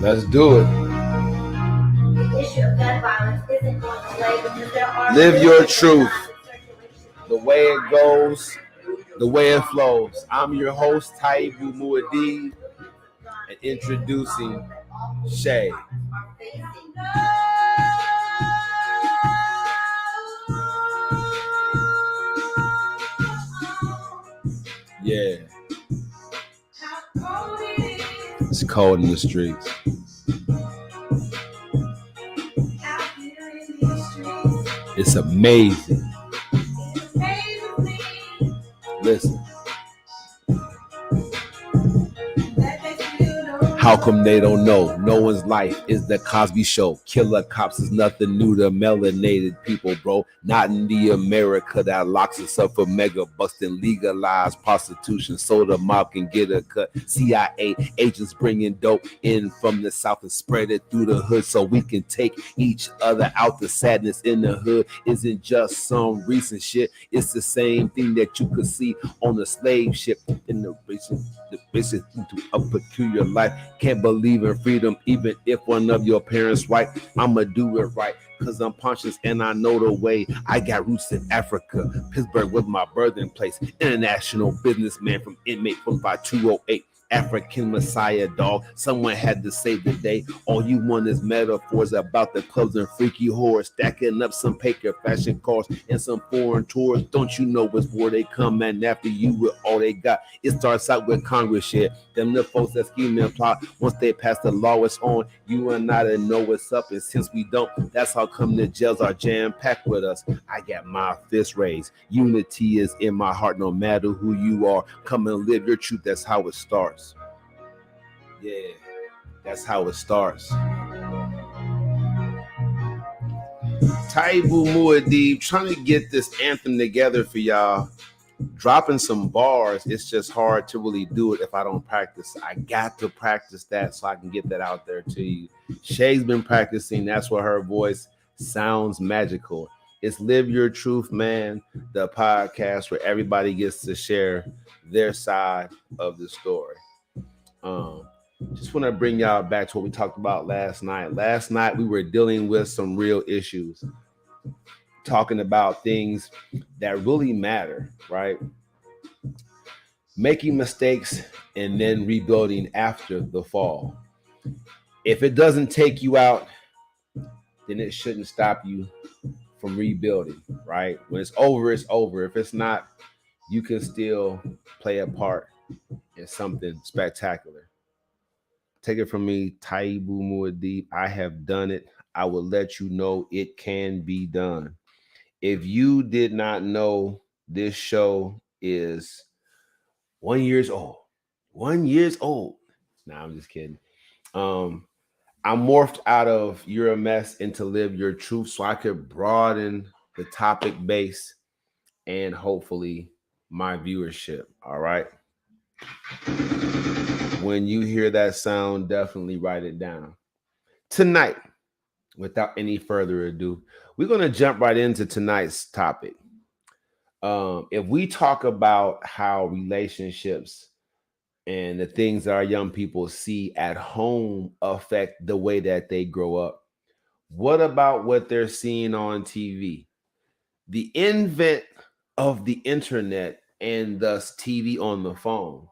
Let's do it. The issue of gun violence isn't going away because there are Live your truth. The way it goes, the way it flows. I'm your host, Taibu Muad'Dib, and introducing Shay. Yeah. It's cold in the streets. It's amazing. Listen. How come they don't know? No one's life is the Cosby Show. Killer cops is nothing new to melanated people, bro. Not in the America that locks us up for mega bucks and legalized prostitution so the mob can get a cut. CIA agents bringing dope in from the south and spread it through the hood so we can take each other out. The sadness in the hood isn't just some recent shit. It's the same thing that you could see on the slave ship in the vision into a peculiar life. Can't believe in freedom even if one of your parents white. I'ma do it right because I'm conscious and I know the way. I got roots in Africa. Pittsburgh was my birthing place. International businessman from inmate from 5208. African Messiah, dog. Someone had to save the day. All you want is metaphors about the clubs and freaky whores, stacking up some paper fashion cars and some foreign tours. Don't you know it's where they come and after you with all they got? It starts out with Congress shit. Them the folks that scheme and plot. Once they pass the law, it's on. You and I to know what's up. And since we don't, that's how come the jails are jam-packed with us. I got my fist raised. Unity is in my heart no matter who you are. Come and live your truth. That's how it starts. Yeah, that's how it starts. Taibu Muad'Dib trying to get this anthem together for y'all. Dropping some bars, it's just hard to really do it if I don't practice. I got to practice that so I can get that out there to you. Shay's been practicing. That's why her voice sounds magical. It's Live Your Truth, man, the podcast where everybody gets to share their side of the story. Just want to bring y'all back to what we talked about last night. Last night, we were dealing with some real issues, talking about things that really matter, right? Making mistakes and then rebuilding after the fall. If it doesn't take you out, then it shouldn't stop you from rebuilding, right? When it's over, it's over. If it's not, you can still play a part in something spectacular. Take it from me, Taibu Muad'Dib. I have done it. I will let you know it can be done. If you did not know, this show is 1 year old. 1 year old. Nah, I'm just kidding. I morphed out of You're a Mess into Live Your Truth so I could broaden the topic base and hopefully my viewership. All right. When you hear that sound, definitely write it down. Tonight, without any further ado, we're going to jump right into tonight's topic. If we talk about how relationships and the things that our young people see at home affect the way that they grow up, what about what they're seeing on TV? The invent of the internet and thus TV on the phone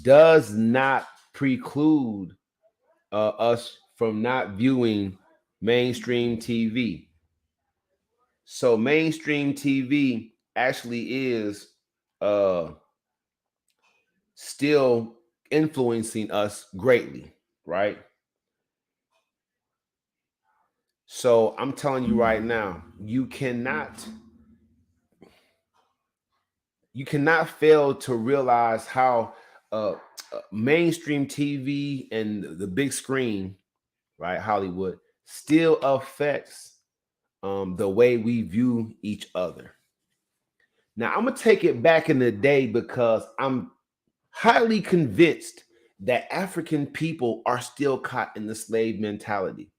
does not preclude us from not viewing mainstream TV. So mainstream TV actually is still influencing us greatly, right? So I'm telling you right now, you cannot fail to realize how mainstream TV and the big screen, right, Hollywood, still affects the way we view each other. Now, I'm going to take it back in the day because I'm highly convinced that African people are still caught in the slave mentality.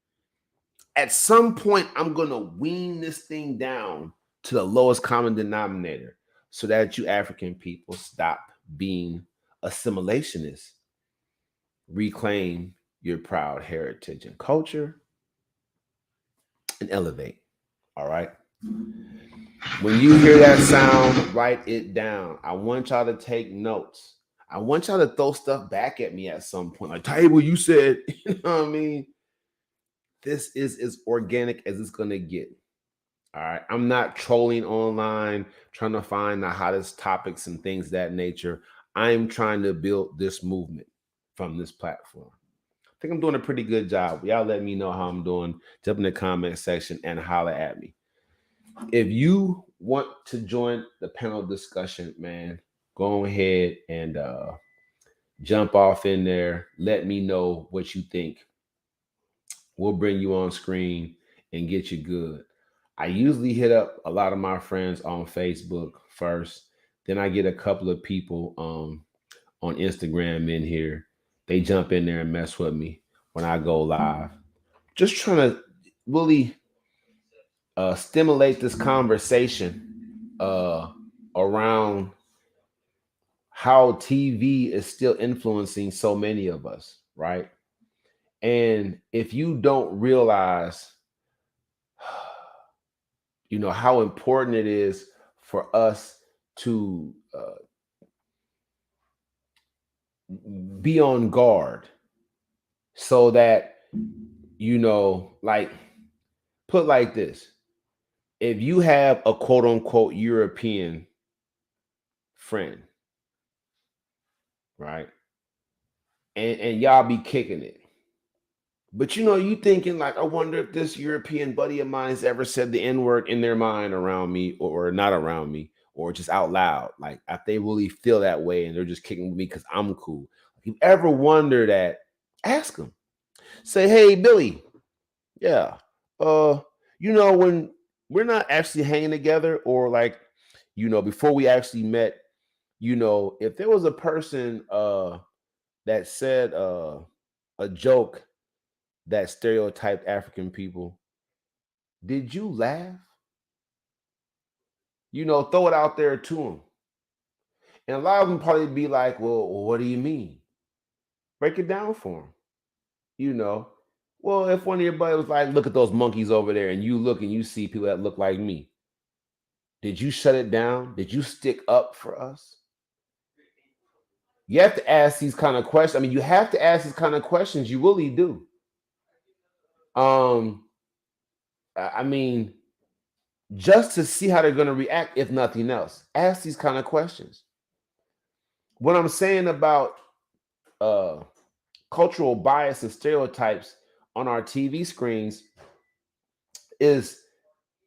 At some point, I'm going to wean this thing down to the lowest common denominator so that you African people stop being Assimilationists reclaim your proud heritage and culture and elevate. All right. When you hear that sound, write it down. I want y'all to take notes. I want y'all to throw stuff back at me at some point. Like, Table, you said, you know what I mean? This is as organic as it's going to get. All right. I'm not trolling online, trying to find the hottest topics and things of that nature. I'm trying to build this movement from this platform. I think I'm doing a pretty good job. Y'all let me know how I'm doing. Jump in the comment section and holler at me. If you want to join the panel discussion, man, go ahead and jump off in there. Let me know what you think. We'll bring you on screen and get you good. I usually hit up a lot of my friends on Facebook first. Then I get a couple of people on Instagram in here. They jump in there and mess with me when I go live. Just trying to really stimulate this conversation around how TV is still influencing so many of us, right? And if you don't realize, how important it is for us to be on guard so that, like, put like this. If you have a quote unquote European friend, right? And y'all be kicking it. But you thinking like, I wonder if this European buddy of mine has ever said the N-word in their mind around me or not around me or just out loud. Like if they really feel that way and they're just kicking with me because I'm cool. If you ever wonder that, ask them. Say, hey, Billy, yeah. When we're not actually hanging together or like, before we actually met, if there was a person that said a joke that stereotyped African people, did you laugh? Throw it out there to them. And a lot of them probably be like, well, what do you mean? Break it down for them. Well, if one of your buddies was like, look at those monkeys over there, and you look and you see people that look like me, did you shut it down? Did you stick up for us? You have to ask these kind of questions. I mean, you have to ask these kind of questions. You really do. I mean, just to see how they're going to react, if nothing else. Ask these kind of questions. What I'm saying about cultural bias and stereotypes on our TV screens is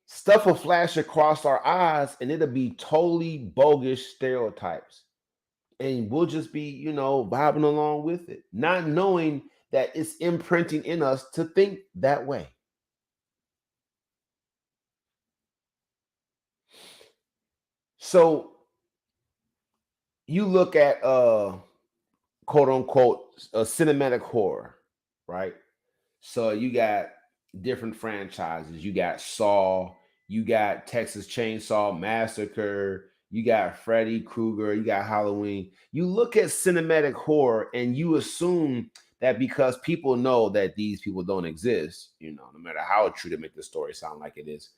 stuff will flash across our eyes and it'll be totally bogus stereotypes. And we'll just be, vibing along with it, not knowing that it's imprinting in us to think that way. So you look at quote unquote cinematic horror, right? So you got different franchises. You got Saw, you got Texas Chainsaw Massacre, you got Freddy Krueger, you got Halloween. You look at cinematic horror and you assume that because people know that these people don't exist, no matter how true to make the story sound like it is,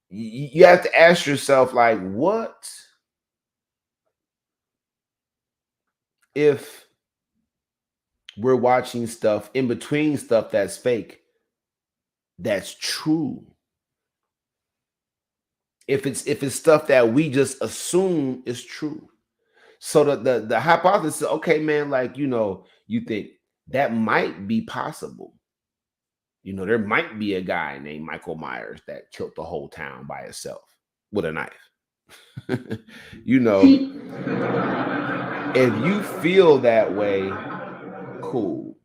you have to ask yourself, like, what if we're watching stuff in between stuff that's fake, that's true? If it's stuff that we just assume is true. So the hypothesis, okay, man, like, you think that might be possible. There might be a guy named Michael Myers that killed the whole town by himself with a knife. If you feel that way, cool.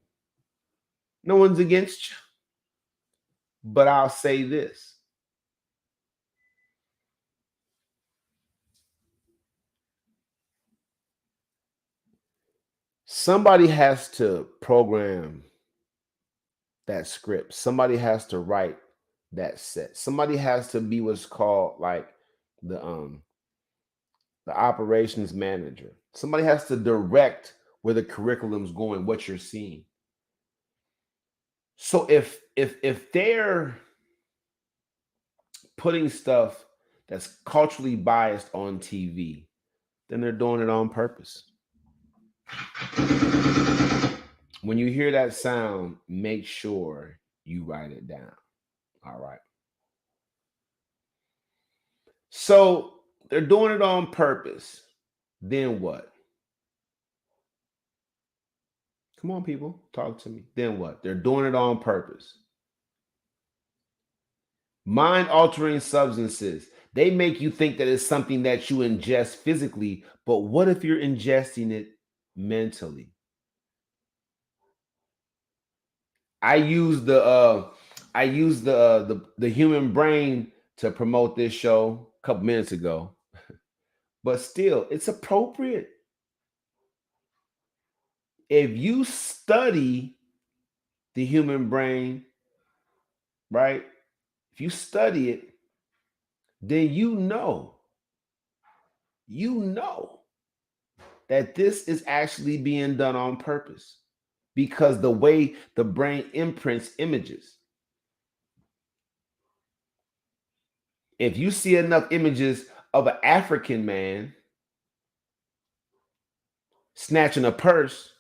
No one's against you. But I'll say this. Somebody has to program that script. Somebody has to write that set. Somebody has to be what's called like the the operations manager. Somebody has to direct where the curriculum's going, what you're seeing. So if they're putting stuff that's culturally biased on TV, then they're doing it on purpose. When you hear that sound, make sure you write it down. All right. So they're doing it on purpose. Then what? Come on, people, talk to me. Then what? They're doing it on purpose. Mind altering substances. They make you think that it's something that you ingest physically, but what if you're ingesting it mentally? I use the human brain to promote this show a couple minutes ago, but still, it's appropriate. If you study the human brain, right? If you study it, then you know that this is actually being done on purpose because the way the brain imprints images. If you see enough images of an African man snatching a purse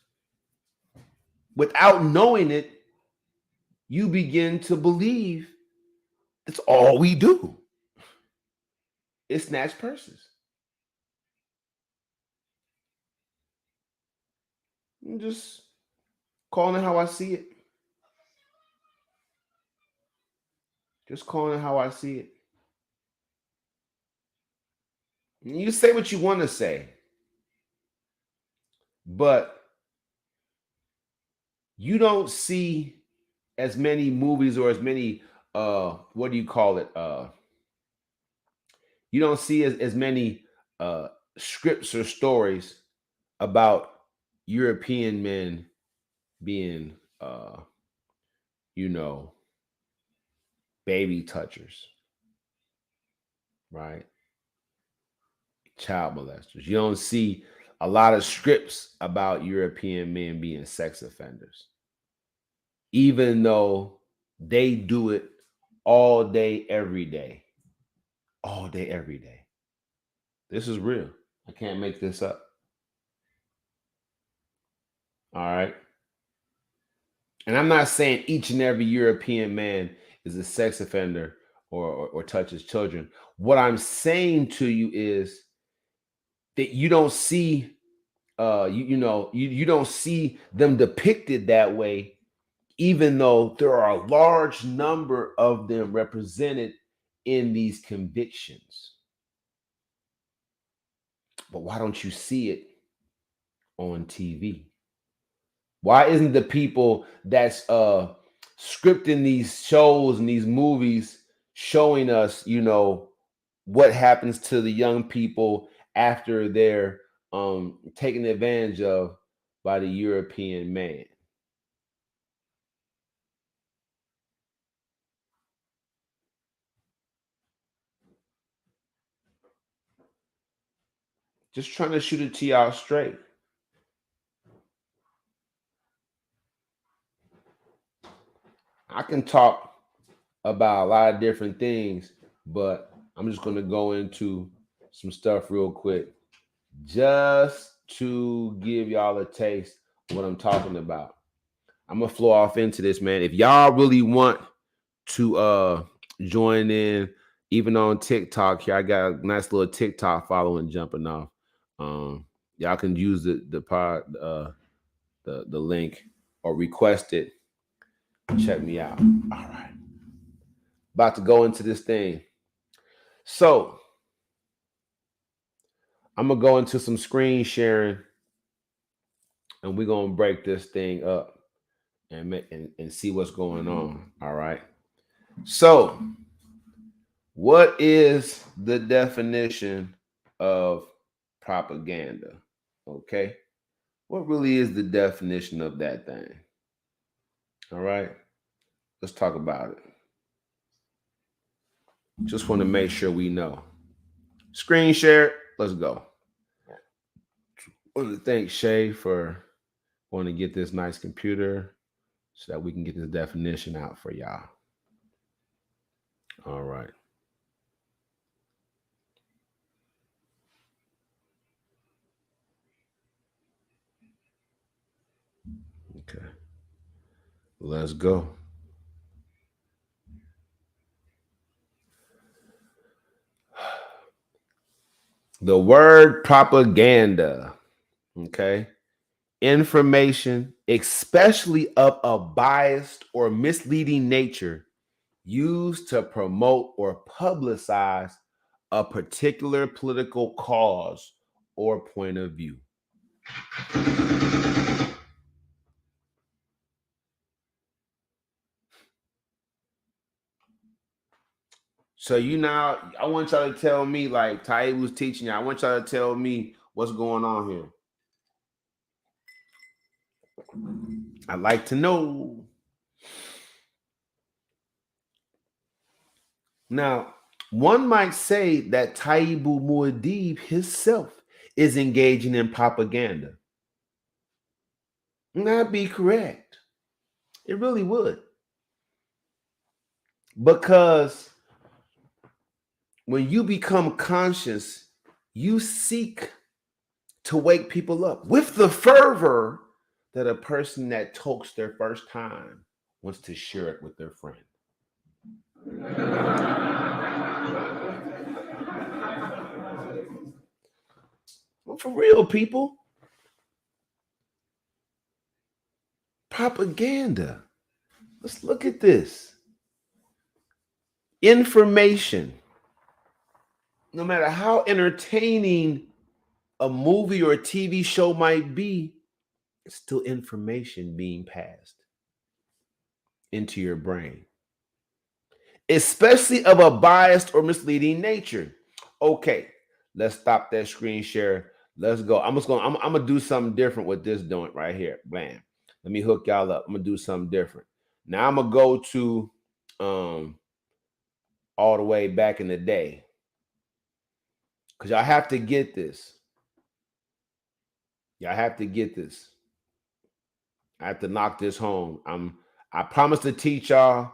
without knowing it, you begin to believe it's all we do. It's snatch purses. I'm just calling it how I see it. Just calling it how I see it. You say what you want to say, but you don't see as many movies or as many what do you call it? You don't see as many scripts or stories about European men being you know, baby touchers, right? Child molesters. You don't see a lot of scripts about European men being sex offenders, even though they do it all day, every day. All day, every day. This is real. I can't make this up. All right. And I'm not saying each and every European man is a sex offender or touches children. What I'm saying to you is that you don't see you don't see them depicted that way, even though there are a large number of them represented in these convictions. But why don't you see it on TV? Why isn't the people that's scripting these shows and these movies showing us, what happens to the young people after they're taken advantage of by the European man? Just trying to shoot it to y'all straight. I can talk about a lot of different things, but I'm just going to go into some stuff real quick just to give y'all a taste of what I'm talking about. I'm going to flow off into this, man. If y'all really want to join in, even on TikTok here, I got a nice little TikTok following jumping off. Y'all can use the link or request it. Check me out. All right. About to go into this thing. So I'm gonna go into some screen sharing, and we're gonna break this thing up and see what's going on. All right. So, what is the definition of propaganda? Okay. What really is the definition of that thing? All right. Let's talk about it. Just want to make sure we know. Screen share. Let's go. I want to thank Shay for going to get this nice computer so that we can get this definition out for y'all. All right. Okay. Let's go. The word propaganda. Okay. Information, especially of a biased or misleading nature, used to promote or publicize a particular political cause or point of view. So I want y'all to tell me, like Ty was teaching you, I want y'all to tell me what's going on here. I'd like to know. Now, one might say that Taibu Muad'Dib himself is engaging in propaganda. That'd be correct. It really would. Because when you become conscious, you seek to wake people up with the fervor that a person that talks their first time wants to share it with their friend. Well, for real, people. Propaganda. Let's look at this. Information. No matter how entertaining a movie or a TV show might be, it's still information being passed into your brain, especially of a biased or misleading nature. Okay, let's stop that screen share. Let's go. I'm gonna do something different with this joint right here. Bam. Let me hook y'all up. I'm gonna do something different. Now I'm gonna go to all the way back in the day. Because y'all have to get this. Y'all have to get this. I have to knock this home. I promise to teach y'all.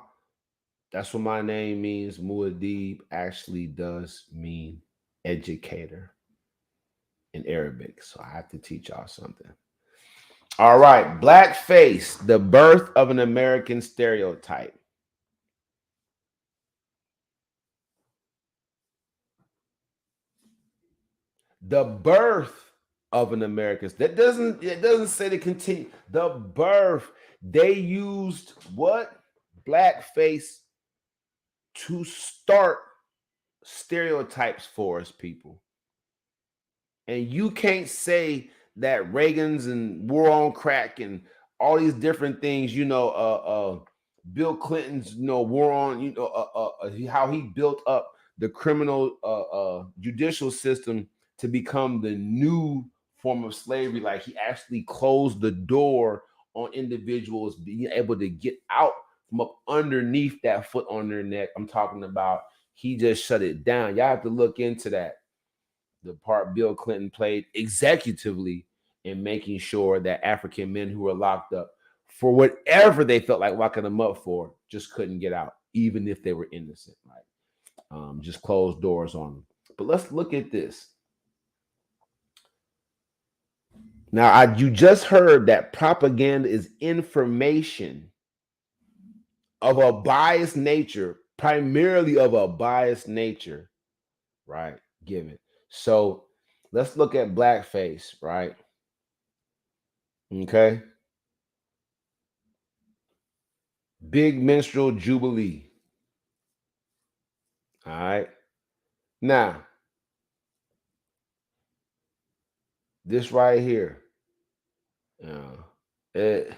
That's what my name means. Muad'Dib actually does mean educator in Arabic. So I have to teach y'all something. All right. Blackface, the birth of an American stereotype. The birth of an American. It doesn't say to continue. The birth. They used what? Blackface to start stereotypes for us, people. And you can't say that Reagan's and war on crack and all these different things, Bill Clinton's, war on, how he built up the criminal judicial system to become the new form of slavery. Like he actually closed the door on individuals being able to get out from up underneath that foot on their neck. I'm talking about he just shut it down. Y'all have to look into that. The part Bill Clinton played executively in making sure that African men who were locked up for whatever they felt like locking them up for just couldn't get out, even if they were innocent, right? Just closed doors on them. But let's look at this. Now, you just heard that propaganda is information of a biased nature, primarily of a biased nature, right? Given. So let's look at blackface, right? Okay. Big Minstrel Jubilee. All right. Now, this right here. It,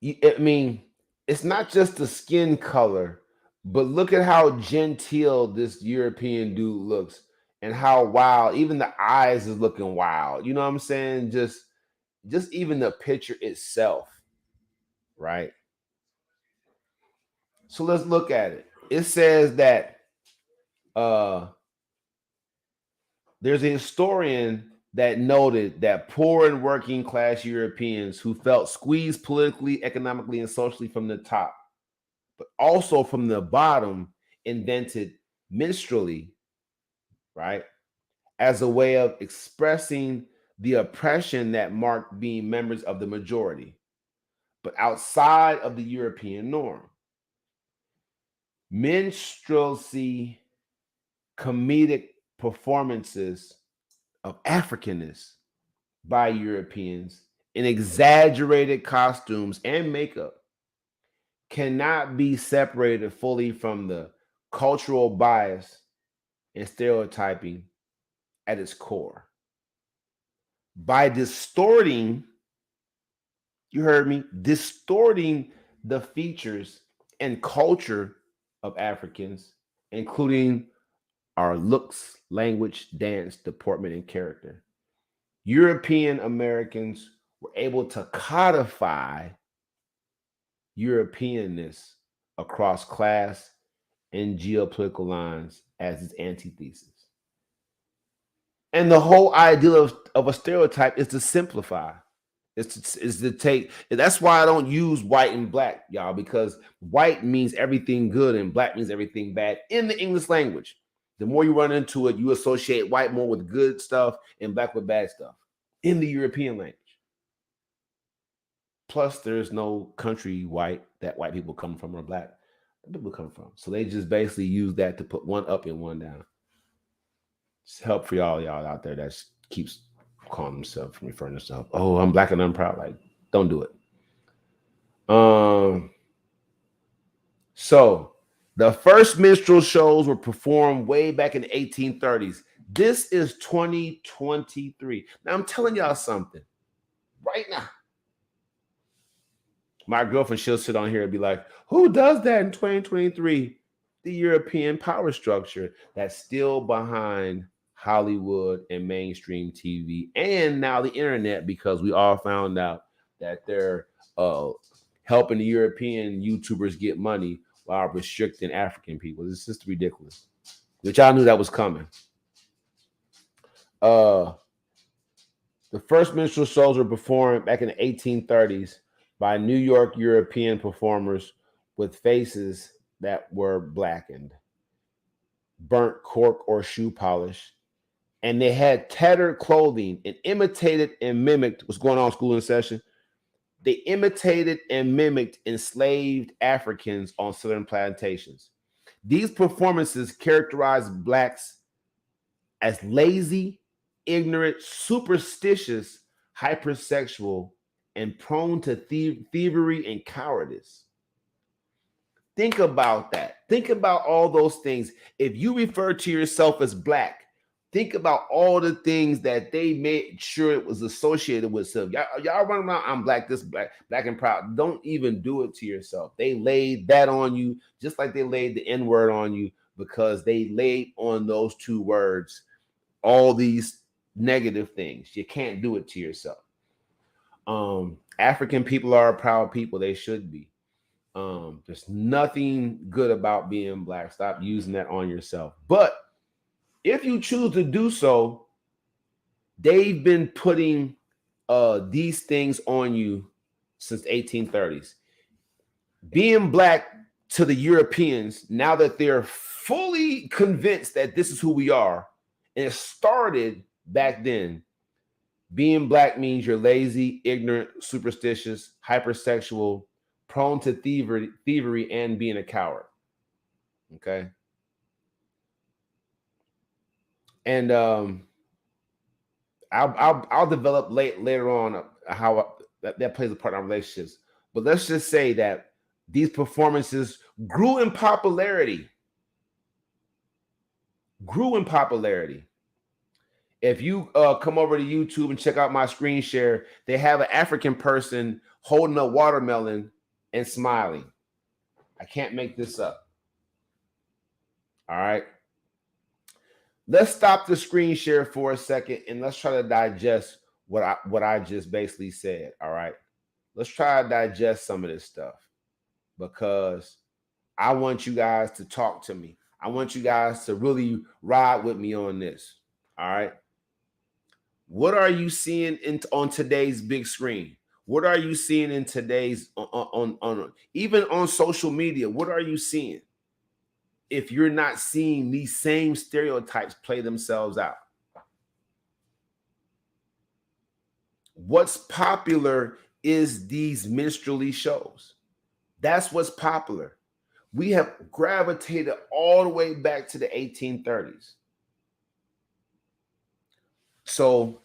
I mean, it's not just the skin color, but look at how genteel this European dude looks and how wild. Even the eyes is looking wild. You know what I'm saying? Just even the picture itself, right? So let's look at it. It says that the There's a historian that noted that poor and working class Europeans who felt squeezed politically, economically, and socially from the top, but also from the bottom, invented minstrelsy, right, as a way of expressing the oppression that marked being members of the majority, but outside of the European norm. Minstrelsy comedic performances of Africanness by Europeans in exaggerated costumes and makeup cannot be separated fully from the cultural bias and stereotyping at its core. By distorting, you heard me, distorting the features and culture of Africans, including our looks, language, dance, deportment, and character. European Americans were able to codify Europeanness across class and geopolitical lines as its antithesis. And the whole idea of a stereotype is to simplify. Is to take. That's why I don't use white and black, y'all, because white means everything good and black means everything bad in the English language. The more you run into it, you associate white more with good stuff and black with bad stuff in the European language. Plus, there's no country white that white people come from or black people come from. So they just basically use that to put one up and one down. It's help for y'all out there that keeps calling themselves, referring to themselves, oh, I'm black and I'm proud. Like, don't do it. So the first minstrel shows were performed way back in the 1830s. This is 2023. Now I'm telling y'all something right now. My girlfriend, she'll sit on here and be like, who does that in 2023? The European power structure that's still behind Hollywood and mainstream TV and now the internet, because we all found out that they're helping the European YouTubers get money while restricting African people. It's just ridiculous. Which I knew that was coming. The first minstrel shows were performed back in the 1830s by New York European performers with faces that were blackened, burnt cork or shoe polish, and they had tattered clothing and imitated and mimicked what's going on school in session. They imitated and mimicked enslaved Africans on southern plantations. These performances characterized blacks as lazy, ignorant, superstitious, hypersexual, and prone to thievery and cowardice. Think about that. Think about all those things. If you refer to yourself as black, think about all the things that they made sure it was associated with self. Y'all run around, I'm black, this black and proud. Don't even do it to yourself. They laid that on you, just like they laid the N-word on you, because they laid on those two words all these negative things. You can't do it to yourself. African people are a proud people. They should be. There's nothing good about being black. Stop using that on yourself. But if you choose to do so, they've been putting these things on you since 1830s. Being black to the Europeans, now that they're fully convinced that this is who we are, and it started back then, being black means you're lazy, ignorant, superstitious, hypersexual, prone to thievery, and being a coward. Okay. And I'll develop later on how that plays a part in our relationships. But let's just say that these performances grew in popularity. If you come over to YouTube and check out my screen share, they have an African person holding a watermelon and smiling. I can't make this up. All right. Let's stop the screen share for a second and let's try to digest what I just basically said. All right. Let's try to digest some of this stuff, because I want you guys to talk to me. I want you guys to really ride with me on this. All right. What are you seeing on today's big screen? What are you seeing in today's on even on social media? What are you seeing? If you're not seeing these same stereotypes play themselves out. What's popular is these minstrelly shows. That's what's popular. We have gravitated all the way back to the 1830s. So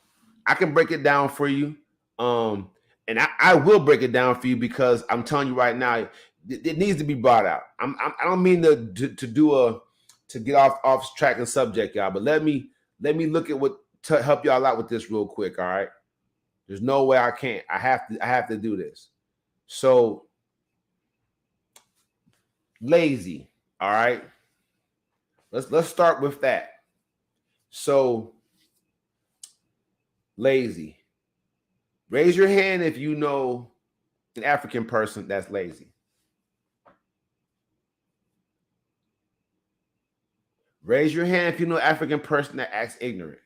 I can break it down for you. And I will break it down for you because I'm telling you right now, it needs to be brought out. I don't mean to get off track and subject, y'all, but let me look at what to help y'all out with this real quick. All right. There's no way I can't. I have to do this. So lazy. All right. Let's start with that. So lazy. Raise your hand if you know an African person that's lazy. Raise your hand if you know an African person that acts ignorant.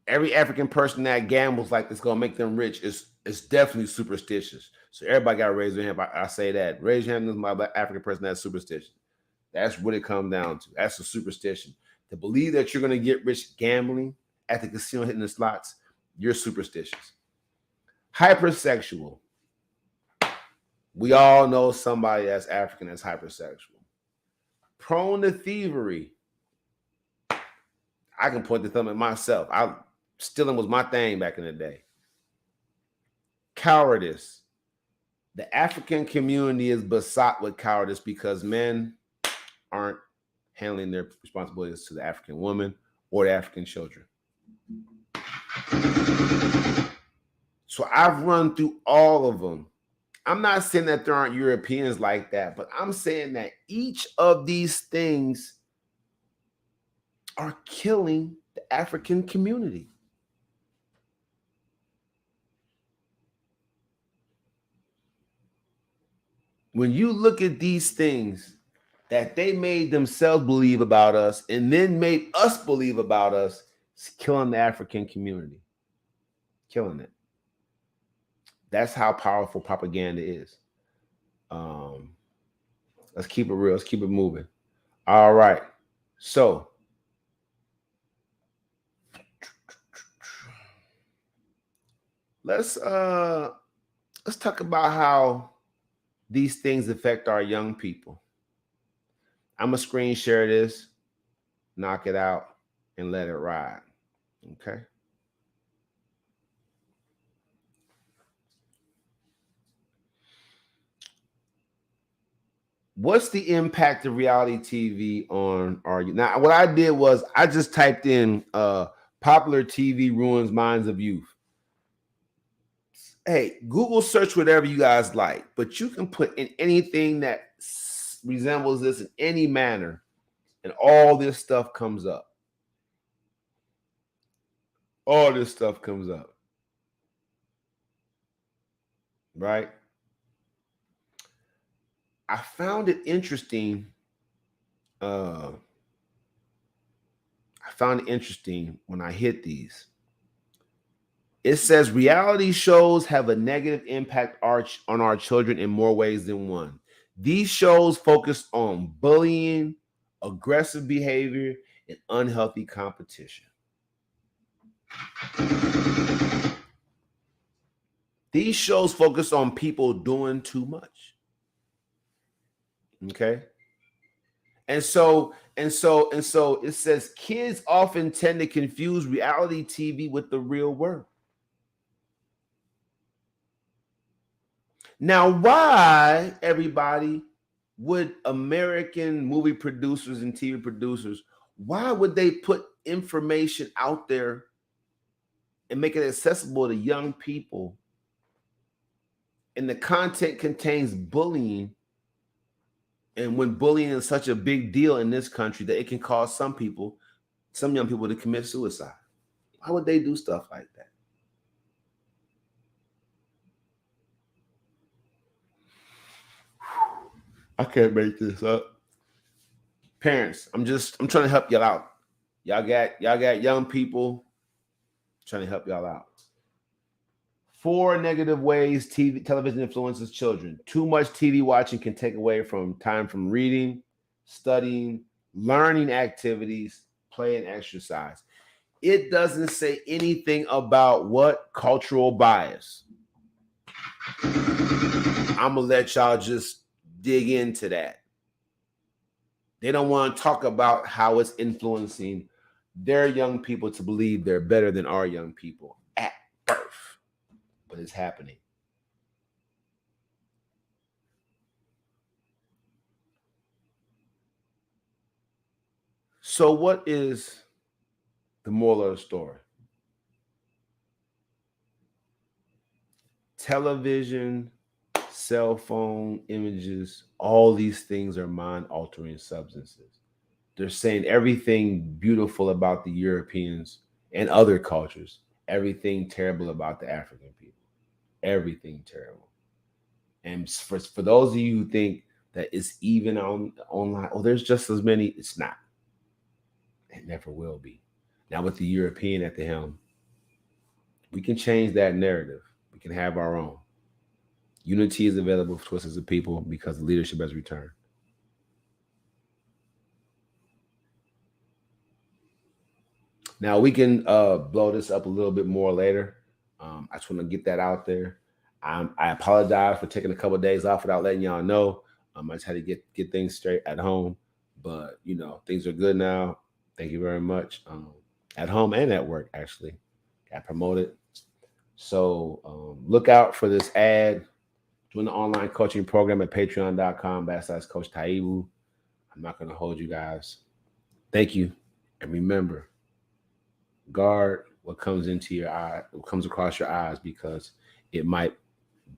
Every African person that gambles like it's gonna make them rich is definitely superstitious. So everybody gotta raise their hand. I say that. Raise your hand if my African person that's superstitious. That's what it comes down to. That's a superstition. To believe that you're gonna get rich gambling at the casino hitting the slots, you're superstitious. Hypersexual. We all know somebody that's African that's hypersexual. Prone to thievery. I can point the thumb at myself. Stealing was my thing back in the day. Cowardice. The African community is besought with cowardice because men aren't handling their responsibilities to the African woman or the African children. So I've run through all of them. I'm not saying that there aren't Europeans like that, but I'm saying that each of these things are killing the African community. When you look at these things that they made themselves believe about us and then made us believe about us, it's killing the African community. Killing it. That's how powerful propaganda is. Let's keep it real. Let's keep it moving. All right. So let's talk about how these things affect our young people. I'm gonna screen share this, knock it out, and let it ride. Okay. What's the impact of reality TV on our youth? Now, what I did was I just typed in popular TV ruins minds of youth. Hey, Google search whatever you guys like, but you can put in anything that resembles this in any manner, and all this stuff comes up. All this stuff comes up. Right? I found it interesting. I found it interesting when I hit these. It says reality shows have a negative impact on our children in more ways than one. These shows focus on bullying, aggressive behavior, and unhealthy competition. These shows focus on people doing too much. Okay? And so it says kids often tend to confuse reality TV with the real world. Now, why, everybody, would American movie producers and TV producers, why would they put information out there and make it accessible to young people? And the content contains bullying. And when bullying is such a big deal in this country that it can cause some young people to commit suicide. Why would they do stuff like that? I can't make this up. Parents, I'm trying to help y'all out. Y'all got young people. Trying to help y'all out. 4 negative ways television influences children. Too much TV watching can take away from time from reading, studying, learning activities, play, and exercise. It doesn't say anything about what cultural bias. I'm gonna let y'all just dig into that. They don't want to talk about how it's influencing their young people to believe they're better than our young people at birth. But it's happening. So, what is the moral of the story? Television, cell phone images, all these things are mind altering substances. They're saying everything beautiful about the Europeans and other cultures, everything terrible about the African people, everything terrible. And for those of you who think that it's even on online, oh, there's just as many, it's not. It never will be. Now, with the European at the helm, we can change that narrative. We can have our own. Unity is available to us as a people because the leadership has returned. Now we can blow this up a little bit more later. I just want to get that out there. I apologize for taking a couple of days off without letting y'all know. I just had to get things straight at home, but things are good now. Thank you very much. At home and at work, actually, got promoted. So look out for this ad. Join the online coaching program at patreon.com/Coach Taibu. I'm not going to hold you guys. Thank you. And remember, guard what comes into your eye, what comes across your eyes, because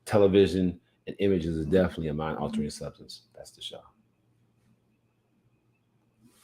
television and images is definitely a mind altering substance. That's the show.